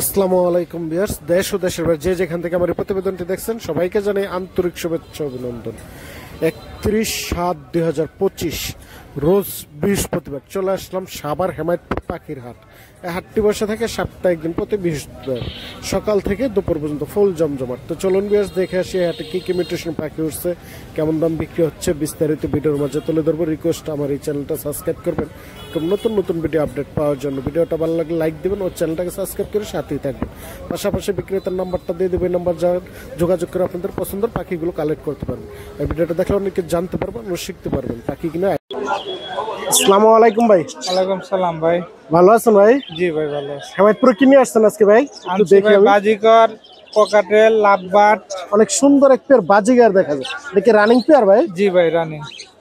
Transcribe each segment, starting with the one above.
আসসালামু আলাইকুম ভিউয়ার্স, দেশ ও দেশের বাইরে যে যেখান থেকে আমার এই প্রতিবেদনটি দেখছেন সবাইকে জানাই আন্তরিক শুভেচ্ছা অভিনন্দন। 31/7/2025 রোজ বৃহস্পতিবার চলে আসলাম সাভার হেমায়তপুর পাখির হাট। এই হাটটি বসে থাকে সপ্তাহে একদিন প্রতি বৃহস্পতিবার সকাল থেকে দুপুর পর্যন্ত ফুল জমজমাট। তো চলুন ভিউয়ার্স দেখে আসি এই হাটে কি কি মিউটেশন পাখি উঠছে, কেমন দাম বিক্রি হচ্ছে, বিস্তারিত ভিডিওর মাঝে তুলে ধরবো। রিকোয়েস্ট আমার এই চ্যানেলটা সাবস্ক্রাইব করবেন নতুন নতুন ভিডিও আপডেট পাওয়ার জন্য। ভিডিওটা ভালো লাগলে লাইক দেবেন ও চ্যানেলটাকে সাবস্ক্রাইব করে সাথেই থাকবেন। পাশাপাশি বিক্রেতার নাম্বারটা দিয়ে দেবেন, নাম্বার যোগাযোগ করে আপনাদের পছন্দের পাখিগুলো কালেক্ট করতে পারবেন। এই ভিডিওটা দেখলে অনেকে জানতে পারবেন ও শিখতে পারবেন পাখি কিনা। আসসালামু আলাইকুম ভাই। ওয়ালাইকুম সালাম ভাই। ভালো আছেন ভাই? জি ভাই ভালো আছি। হেমায়তপুরে কিনে আসছেন আজকে ভাই? একটু দেখি। বাজিকর, ককাটেল, লাভবার্ড, অনেক সুন্দর এক পেয়ার বাজিগার দেখা যায়। দেখি রানিং পেয়ার ভাই? জি ভাই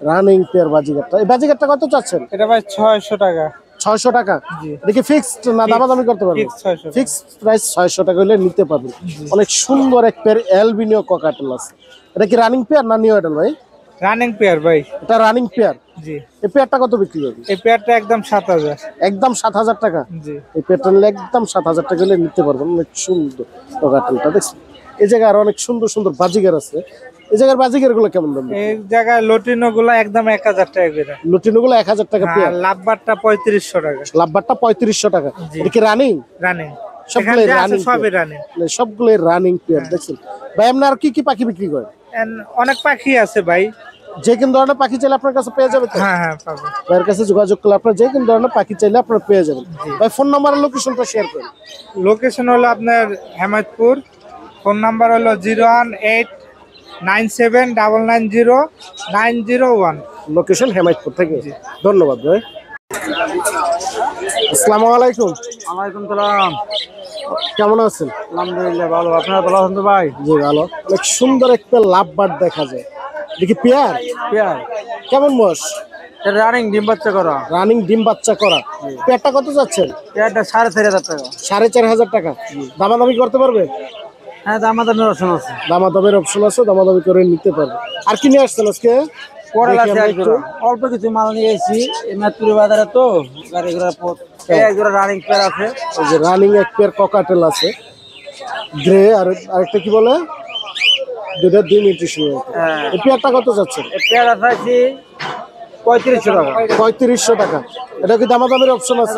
রানিং পেয়ার বাজিগারটা। এই বাজিগারটা কত চাচ্ছেন? এটা ভাই 600 টাকা। 600 টাকা? জি। দেখি ফিক্সড না দামাদামি করতে পারবেন? ফিক্সড প্রাইস 600 টাকা হলে নিতে পারবেন। অনেক সুন্দর এক পেয়ার অ্যালবিনিও ককাটেল আছে। এটা কি রানিং পেয়ার না নিউ অ্যাডাল ভাই? রানিং পেয়ার ভাই। এটা রানিং পেয়ার? জি। এই পেয়ারটা কত বিক্রি করবেন? এই পেয়ারটা একদম 7000। একদম 7000 টাকা? জি। এই পেয়ারটা নিলে একদম 7000 টাকা হলে নিতে পারবেন। অনেক সুন্দর ককাটেলটা দেখছেন। এই জায়গায় আরো অনেক সুন্দর সুন্দর বাজিগার আছে। এই জায়গার বাজিগার গুলো কেমন দাম? এই জায়গায় লটিনো গুলো একদম 1000 টাকা করে। লটিনো গুলো 1000 টাকা পেয়ার? লাভবার্ডটা 3500 টাকা। লাভবার্ডটা 3500 টাকা। এটা কি রানিং? রানিং। সবগুলো রানিং? সবই রানিং। সবগুলো রানিং পেয়ার দেখছেন ভাই। আপনি আর কি কি পাখি বিক্রি করেন? অনেক পাখি আছে ভাই। যে কোন ধরনের পাখি চাইলে আপনার কাছে পেয়ে যাবে তো? হ্যাঁ হ্যাঁ পাবো। ভাইয়ের কাছে যোগাযোগ করলে আপনার যে কোন ধরনের পাখি চাইলে আপনারা পেয়ে যাবেন। ভাই ফোন নাম্বার আর লোকেশনটা শেয়ার করেন। লোকেশন হলো আপনার হেমায়তপুর। ফোন নাম্বার হলো 01897990901। লোকেশন হেমায়তপুর থেকে। ধন্যবাদ ভাই। আসসালামু আলাইকুম। ওয়ালাইকুম সালাম। কেমন আছেন? আলহামদুলিল্লাহ ভালো। আপনারা ভালো আছেন তো ভাই? জি ভালো। অনেক সুন্দর একটা লাভবার্ড দেখা যায়। দেখি পেয়ার? পেয়ার। কেমন বয়স? রানিং ডিম বাচ্চা করা। রানিং ডিম বাচ্চা করা। পেয়ারটা কত যাচ্ছেন? পেয়ারটা 4500 টাকা। 4500 টাকা? দামাদামি করতে পারবে? হ্যাঁ দামাদামির অপশন আছে। দামাদামির অপশন আছে, দামাদামি করে নিতে পারবে। আর কি নিয়ে আসছেন আজকে? অল্প কিছু মাল নিয়ে এসেছি মেদপুরি বাজারে তো গাড়ি ঘোড়ার পথ। এক জোড়া রানিং পেয়ার আছে। ওই যে রানিং এক পেয়ার ককাটেল আছে গ্রে, আর আরেকটা কি বলে দুইটা ডিম ইন্টিশন। এই পেয়ারটা কত যাচ্ছে? এই পেয়ারটা চাইছি 3500 টাকা। 3500 টাকা। এটা কি দামাদামির অপশন আছে?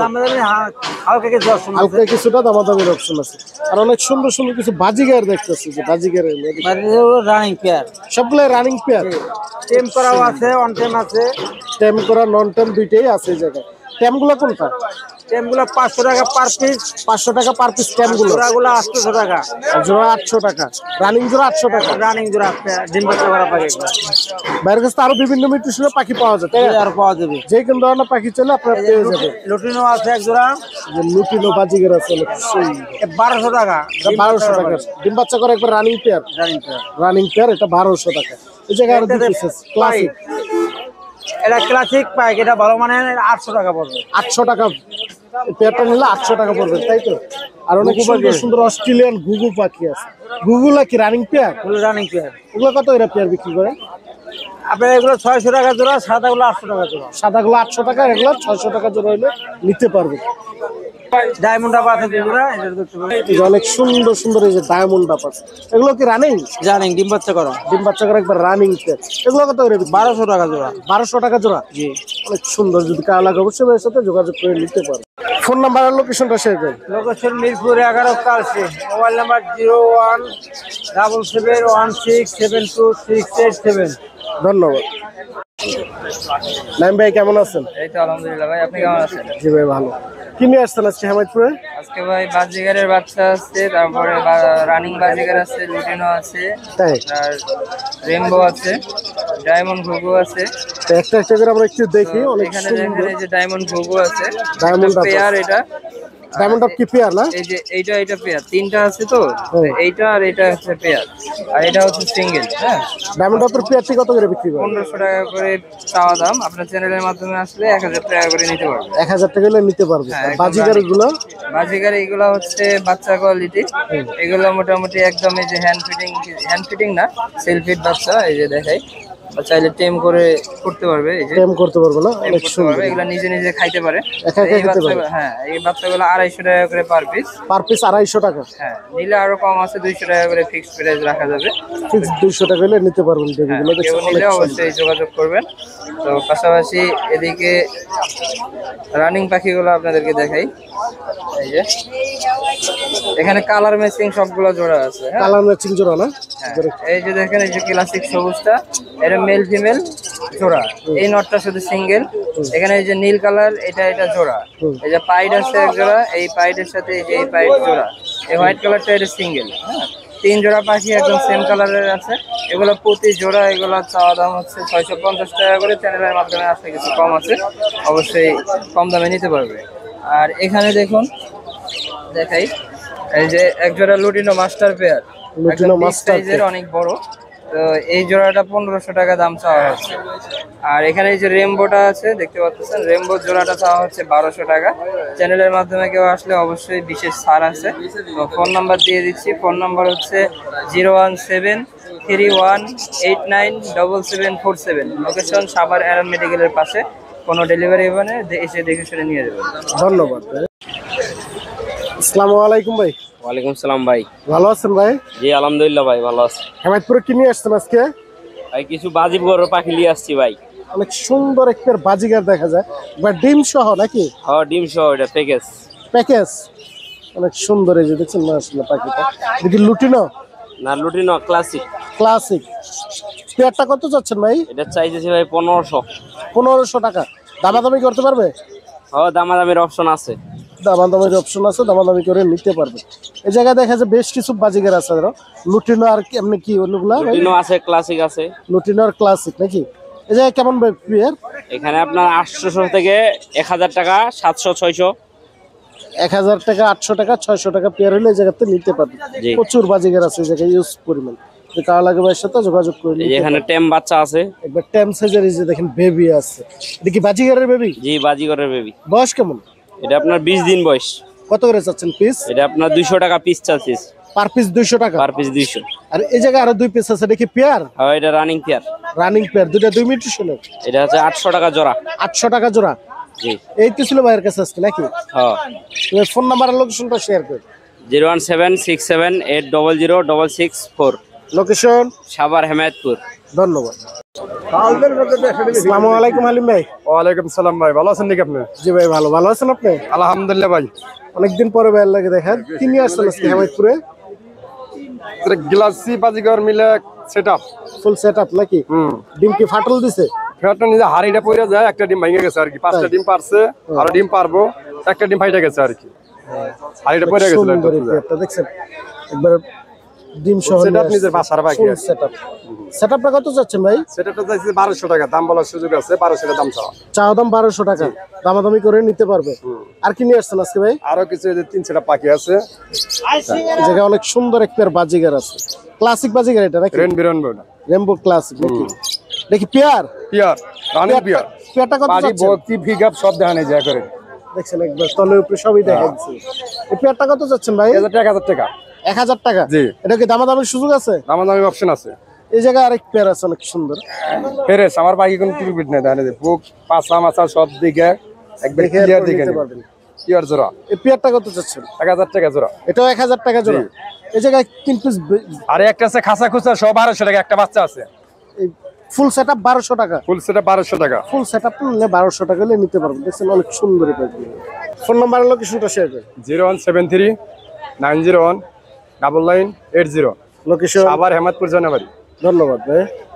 হালকা কিছু অপশন, হালকা কিছুটা দামাদামির অপশন আছে। আর অনেক সুন্দর সুন্দর কিছু বাজিগার দেখতেছি, যে বাজিগারের রানিং পেয়ার সবগুলো রানিং পেয়ার। টেম করাও আছে, অন টেম আছে। টেম করা নন টেম দুইটাই আছে এই জায়গায়। টেমগুলো কোনটা? টেমগুলো 500 টাকা পার পিস। 500 টাকা পার পিস টেমগুলো? জোড়াগুলো 800 টাকা। জোড়া 800 টাকা। রানিং জোড়া 800 টাকা। রানিং জোড়া ডিম বাচ্চা করা পাখি। বাইরের কাছে আরো বিভিন্ন মিউটেশনের পাখি পাওয়া যায়, তাই আর পাওয়া যাবে। যে কোন ধরনের পাখি চাইলে আপনারা পেয়ে যাবেন। লুটিনো আছে এক জোড়া। যে লুটিনো বাজিগার আছে 1200 টাকা। 1200 টাকা ডিম বাচ্চা করে একবার রানিং পেয়ার। রানিং পেয়ার এটা 1200 টাকা। এই জায়গায় আরো ক্লাসিক। এটা ক্লাসিক পাইক, এটা ভালো মানের 800 টাকা পড়বে। 800 টাকা পেয়ারটা নিলে 800 টাকা পড়বে, তাই তো? আর অনেক সুন্দর সুন্দর অস্ট্রেলিয়ান ঘুঘু পাখি আছে। ঘুঘুলা কি রানিং পেয়ার? Running pair. ওগুলো কত এরা পেয়ার বিক্রি করে? আপনার এগুলো 600 টাকা জোড়া, সাদাগুলো 800 টাকা জোড়া। সাদাগুলো 800 টাকা, এগুলো 600 টাকা জোড়া হলে নিতে পারবে। ডায়মন্ড আপ আছে যেগুলা, এটা দেখতে পাবেন। অনেক সুন্দর সুন্দর এই যে ডায়মন্ড আপ আছে। এগুলো কি রানিং? রানিং ডিম বাচ্চা করা। ডিম বাচ্চা করে একবার রানিং পেয়ার। এগুলো কত করে? 1200 টাকা জোড়া। 1200 টাকা জোড়া? জি। অনেক সুন্দর। যদি কারো লাগে অবশ্যই এর সাথে যোগাযোগ করে নিতে পারবে। ফোন নাম্বার আর লোকেশনটা শেয়ার করুন। Location Mirpur 11 Kalshi. Mobile number 017716726887। ধন্যবাদ। নাইম ভাই কেমন আছেন? এই তো আলহামদুলিল্লাহ ভাই, আপনি কেমন আছেন? জি ভাই ভালো। কি নিয়ে আসছেন আজকে হেমায়তপুরে? আজকে ভাই বাজিগারের বাচ্চা আছে, তারপরে রানিং বাজিগার আছে, লুটিনো আছে, তাই আর রেইনবো আছে, ডায়মন্ড ঘুঘু আছে। তো একটা একটা করে আমরা একটু দেখি। অনেক এখানে সুন্দর। দেখেন এই যে ডায়মন্ড ঘুঘু আছে, ডায়মন্ড পেয়ার। এটা ডায়মন্ড আপ কি পেয়ার না? এই যে এইটা পেয়ার, তিনটা আছে তো, এইটা আর এটা হচ্ছে পেয়ার, আর এটা হচ্ছে সিঙ্গেল। হ্যাঁ, ডায়মন্ড আপের পেয়ারটি কত করে বিক্রি করেন? 1500 টাকা করে চাওয়া দাম। আপনার চ্যানেলের মাধ্যমে আসলে 1000 টাকা করে নিতে পারবেন। 1000 টাকা হলে নিতে পারবে। হ্যাঁ, বাজিগার গুলো? বাজিগার এগুলো হচ্ছে বাচ্চা কোয়ালিটি। এগুলো মোটামুটি একদম এই যে হ্যান্ড ফিটিং না, সেলফ ফিট বাচ্চা। এই যে দেখাই, চাইলে টেম করে করতে পারবে। এই যে টেম করতে পারবে না, অনেক সুন্দর। এগুলা নিজে নিজে খাইতে পারে। একা একা খেতে পারবে। হ্যাঁ, এই বাচ্চাগুলো 250 টাকা করে পার পিস। পার পিস 250 টাকা। হ্যাঁ, নিলে আরো কম আছে, 200 টাকা করে ফিক্সড প্রাইস রাখা যাবে। ফিক্স 200 টাকা হলে নিতে পারবেন বেবিগুলো। কেউ নিলে অবশ্যই যোগাযোগ করবেন। তো পাশাপাশি এদিকে রানিং পাখিগুলো আপনাদেরকে দেখাই। এই যে এখানে কালার ম্যাচিং সবগুলো জোড়া আছে। কালার ম্যাচিং জোড়া না? এই যে দেখেন, এই যে ক্লাসিক সবুজটা, এটা মেল ফিমেল জোড়া। এই নটটা শুধু সিঙ্গেল। এখানে এই যে নীল কালার, এটা জোড়া। এই যে পাইড আছে এক জোড়া, এই পাইডের সাথে এই যে এই পাইড জোড়া। এই হোয়াইট কালারটা এটা সিঙ্গেল। হ্যাঁ, 3 জোড়া পাখি একদম সেম কালারের আছে। এগুলো প্রতি জোড়া এগুলো চাওয়া দাম হচ্ছে 650 টাকা করে। চ্যানেলের মাধ্যমে আসলে কিছু কম আছে, অবশ্যই কম দামে নিতে পারবে। আর এখানে দেখুন, দেখাই, এই যে এক জোড়া lutino master pair, lutino master সাইজের, অনেক বড়। তো এই জোড়াটা 1500 টাকা দাম চাওয়া হচ্ছে। আর এখানে এই যে রেমবোটা আছে, দেখতে পাচ্ছেন, রেমবো জোড়াটা চাওয়া হচ্ছে 1200 টাকা। চ্যানেলের মাধ্যমে কেউ আসলে অবশ্যই বিশেষ ছাড় আছে। তো ফোন নাম্বার দিয়ে দিচ্ছি। ফোন নাম্বার হচ্ছে 01731897747। লোকেশন সাভার অ্যারাম মেডিকেলের পাশে। কোনো ডেলিভারি মানে এসে দেখে শুনে নিয়ে যাবেন। ধন্যবাদ। আসসালামু আলাইকুম ভাই। ওয়ালাইকুম সালাম ভাই। ভালো আছেন ভাই? জি আলহামদুলিল্লাহ ভাই, ভালো আছি। হেমায়তপুরে কি নিয়ে আসছেন আজকে? ভাই কিছু বাজিবর পাখি নিয়ে আসছি ভাই। অনেক সুন্দর একটা বাজিগার দেখা যায়, বা ডিম সহ নাকি? হ্যাঁ, ডিম সহ, এটা প্যাকেজ। প্যাকেজ অনেক সুন্দর। এই যে দেখছেন মাশাআল্লাহ পাখিটা। দেখি লুটিনো না, লুটিনো ক্লাসিক। ক্লাসিক। পেয়ারটা কত যাচ্ছেন ভাই? এটা চাইতেছি ভাই 1500। 1500 টাকা। দামাদামি করতে পারবে? হ্যাঁ, দামাদামির অপশন আছে। দামাদামির অপশন আছে, দামাদামি করে নিতে পারবে। এই জায়গায় দেখা যায় বেশ কিছু বাজিগার আছে, ধরো লুটিনো আর এমনি কি অন্যগুলা? লুটিনো আছে, ক্লাসিক আছে। লুটিনো আর ক্লাসিক নাকি? এই জায়গায় কেমন ভাই পেয়ার? এখানে আপনার 800 থেকে 1000 টাকা, 700, 600। 1000 টাকা, 800 টাকা, 600 টাকা পেয়ার হলে এই জায়গাতে নিতে পারবে। জি। প্রচুর বাজিগার আছে এই জায়গায়, ইউজ পরিমাণ। কার লাগবে ভাইয়ের সাথে যোগাযোগ করে এই যে এখানে টেম বাচ্চা আছে। একবার টেম সাইজের। এই যে দেখেন বেবি আছে। এটা কি বাজিগারের বেবি? জি, বাজিগরের বেবি। বয়স কেমন? এটা আপনার 20 দিন বয়স। কত করে চাচ্ছেন পিস? এটা আপনার 200 টাকা পিস চাচ্ছিস। পার পিস 200 টাকা? Per piece 200। আর এই জায়গায় আরো 2 পিস আছে, দেখি পেয়ার? হ্যাঁ, এটা রানিং পেয়ার। রানিং পেয়ার, দুটো 2 মিউটেশনের। এটা হচ্ছে 800 টাকা জোড়া। 800 টাকা জোড়া। জি। এই তো ছিল ভাইয়ের কাছে আজকে নাকি? হ্যাঁ। তুমি ফোন নাম্বার আর লোকেশনটা শেয়ার করো। 01767800664। লোকেশন সাভার হেমায়তপুর। ধন্যবাদ। আসসালামু আলাইকুম হালিম ভাই। ওয়ালাইকুম সালাম ভাই, ভালো আছেন নাকি আপনি? জি ভাই ভালো। ভালো আছেন আপনি? আলহামদুলিল্লাহ ভাই। অনেকদিন পরে ভাইয়ের লাগে দেখা। কি নিয়ে আসছেন আজকে হেমায়তপুরে? গ্লাসি বাজিগর মিলে সেটআপ। ফুল সেটআপ নাকি? ডিম কি ফাটল দিছে? ফেরটা নিজে হাড়িটা পড়ে যায়, একটা ডিম ভেঙে গেছে আর কি। 5টা ডিম পারছে, আর ডিম পারবো, একটা ডিম ফাইটা গেছে আর কি। হাড়িটা পড়ে গেছিল। সুন্দর এই পেয়ারটা দেখছেন, একবার ডিম সহ সেটআপ নিজের বাসার বাকি আছে। সেটআপ। সেটআপটা কত যাচ্ছেন ভাই? সেটআপটা চাইছে 1200 টাকা। দাম বলার সুযোগ আছে, 1200 টাকা দাম চাওয়া। চাওয়া দাম 1200 টাকা। দামাদামি করে নিতে পারবে। আর কি নিয়ে আসছেন আজকে ভাই? আরো কিছু 3 সেটআপ পাখি আছে। এই জায়গায় অনেক সুন্দর এক পেয়ার বাজিগার আছে। ক্লাসিক বাজিগার এটা নাকি? রেমবো ক্লাসিক নাকি? দেখি পেয়ার। Peer, running peer. পেয়ারটা কত বাড়ি যাচ্ছে? ভর্তি পিকআপ সব দেখানো যায় করে। দেখছেন একবার তলে উপরে সবই দেখা যাচ্ছে। এই পেয়ারটা কত যাচ্ছেন ভাই? 1000 টাকা। 1000 টাকা। জি। এটা কি দামাদামির সুযোগ আছে? দামাদামি অপশন আছে। এই জায়গায় আরেক পেয়ার আছে অনেক সুন্দর। ফেরেস আমার পাখি কোনো ত্রুটি নেই, দেখেন বুক পাছা মাছা সব দিকে একবার ক্লিয়ার দিকে নিতে পারবেন। পিয়ার জোড়া। এই পেয়ারটা কত যাচ্ছেন? 1000 টাকা জোড়া। এটাও 1000 টাকা জোড়া। এই জায়গায় 3 পিস। আর একটা আছে খাসা খুচা সব 1200 টাকা, একটা বাচ্চা আছে। ফুল সেটআপ 1200 টাকা। ফুল সেটআপ 1200 টাকা। ফুল সেটআপ নিলে 1200 টাকা হলে নিতে পারবেন। দেখছেন অনেক সুন্দর এই পেয়ারগুলো। ফোন নাম্বার আর লোকেশনটা শেয়ার করুন। 01739019980। লোকেশন আবার হেমায়তপুর জানাবাড়ি। ধন্যবাদ ভাই।